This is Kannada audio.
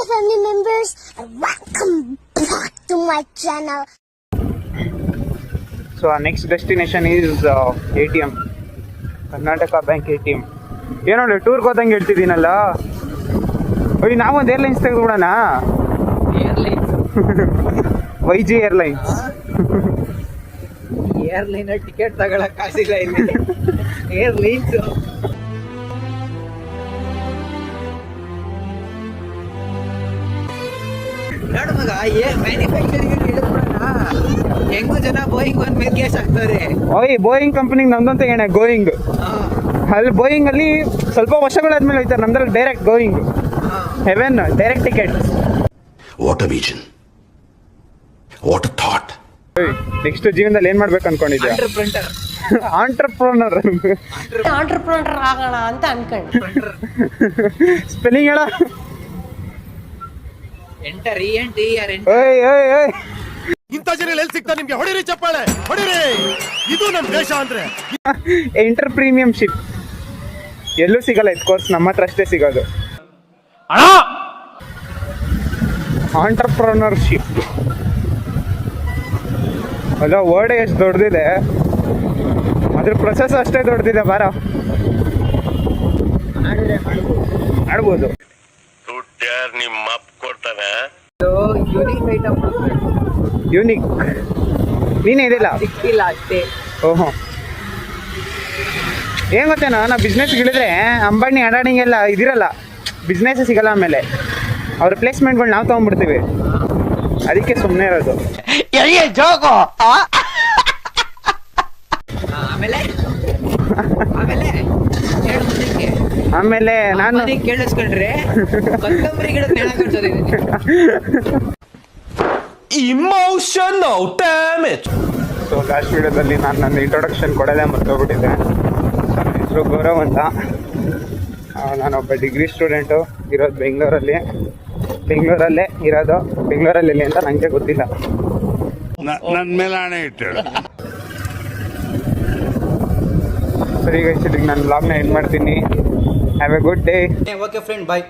family members, and welcome back to my channel. So our next destination is ATM, Karnataka bank ATM. ಏನೋ ಟೂರ್ಗೆ ಹೋದಂಗೆ ಹೇಳ್ತಿದ್ದೀನಲ್ಲ. ಓಯ್ ನಾವೊಂದು ಏರ್ಲೈನ್ಸ್ ತೆಗೆದುಬಿಡೋಣ. YG airlines. ಏರ್ಲೈನ್ ಟಿಕೆಟ್ ತಗೊಳಕ್ ಕಾಸಿಲ್ಲ ಇಲ್ಲಿ. ಏರ್ಲೈನ್ಸ್ ನೋಡು ಮಗ, ಮ್ಯಾನುಫ್ಯಾಕ್ಚರಿಂಗ್ ಹೆಂಗು ಜನ ಬೋಯಿಂಗ್ ಒಂದ್ ಮೇಲೆ ಕೇಸ್ ಹಾಕ್ತಾರೆ. ಓಯ್ ಬೋಯಿಂಗ್ ಕಂಪನಿಗೆ ನಮ್ದೊಂದು ತೆಗೋಣ, ಗೋಯಿಂಗ್. ಅಲ್ಲಿ ಬೋಯಿಂಗ್ ಅಲ್ಲಿ ಸ್ವಲ್ಪ ವರ್ಷಗಳಾದ್ಮೇಲೆ ಹೋಯ್ತಾರೆ, ನಮ್ದ್ರಲ್ಲಿ direct going. Heaven direct ticket. What a vision, what a thought. Next ಜೀವನದಲ್ಲಿ ಏನ್ ಮಾಡ್ಬೇಕು ಅನ್ಕೊಂಡಿದ್ಯಾ? ಆಂಟ್ರಪ್ರನರ್ ಆಗೋಣ ಅಂತ ಅನ್ಕೊಂಡು. ಸ್ಪೆಲ್ಲಿಂಗ್ ಹೇಳ. ಇಂಥ ಜನ ಎಲ್ಲಿ ಸಿಗ್ತಾ ನಿಮ್ಗೆ? ಹೊಡಿರಿ ಚಪ್ಪಾಳೆ, ಹೊಡಿರಿ. ಇದು ನಮ್ ದೇಶ ಅಂದ್ರೆ. ಎಂಟರ್ ಪ್ರೀಮಿಯಂಶಿಪ್ ಎಲ್ಲೂ ಸಿಗಲ್ಲ, ಇದು ಕೋರ್ಸ್ ನಮ್ಮ ಹತ್ರ ಅಷ್ಟೇ ಸಿಗೋದು. ಆಂಟ್ರಪ್ರನರ್ಶಿಪ್ ಅಲ್ಲ, ವರ್ಡ್ ಎಷ್ಟು ದೊಡ್ಡದಿದೆ, ಅದ್ರ ಪ್ರೊಸೆಸ್ ಅಷ್ಟೇ ದೊಡ್ಡದಿದೆ. ಬಾರ ಆಡ್ಬೋದು. ನಿಮ್ಮ ಅಪ್ಪ ಕೊಡ್ತಾನೆ. ಯೂನಿಕ್ ನೀನೇ ಇದಿಲ್ಲ, ಸಿಕ್ಕಿಲ್ಲ ಅಷ್ಟೇ. ಓಹೋ, ಏನ್ ಗೊತ್ತೇನೋ, ನಾವು ಬಿಸ್ನೆಸ್ ಇಳಿದ್ರೆ ಅಂಬಾನಿ ಅಡಾಣಿಂಗ್ ಎಲ್ಲ ಇದಿರಲ್ಲ, ಬಿಸ್ನೆಸ್ ಸಿಗಲ್ಲ. ಆಮೇಲೆ ಅವ್ರ ಪ್ಲೇಸ್ಮೆಂಟ್ಗಳು ನಾವು ತಗೊಂಡ್ಬಿಡ್ತೀವಿ, ಅದಕ್ಕೆ ಸುಮ್ಮನೆ ಇರೋದು. ಆಮೇಲೆ ನಾನು ಕೇಳಿಸ್ಕೊಂಡ್ರೆ ಕೊತ್ತಂಬರಿ ಗಿಡ ಇಮೋಷನಲ್ ಡ್ಯಾಮೇಜ್. ಸೊ ಲಾಸ್ಟ್ ವಿಡಿಯೋದಲ್ಲಿ ನಾನು ನನ್ನ ಇಂಟ್ರೊಡಕ್ಷನ್ ಕೊಡೋದೇ ಮರ್ತೋಗ್ಬಿಟ್ಟಿದ್ದೆ. ನನ್ನ ಹೆಸರು ಗೌರವ್ ಅಂತ. ನಾನೊಬ್ಬ ಡಿಗ್ರಿ ಸ್ಟೂಡೆಂಟು, ಇರೋದು ಬೆಂಗಳೂರಲ್ಲೇ ಇರೋದು. ಬೆಂಗಳೂರಲ್ಲಿ ಅಂತ ನನಗೆ ಗೊತ್ತಿಲ್ಲ. ನನ್ನ ಮೇಲೆ ಹಣೆ ಇಟ್ಟು. ಸರಿ ಗೈಸ್, ನಾನು ಬ್ಲಾಗ್ನ ಎಂಡ್ ಮಾಡ್ತೀನಿ. Have a good day. Okay friend, bye.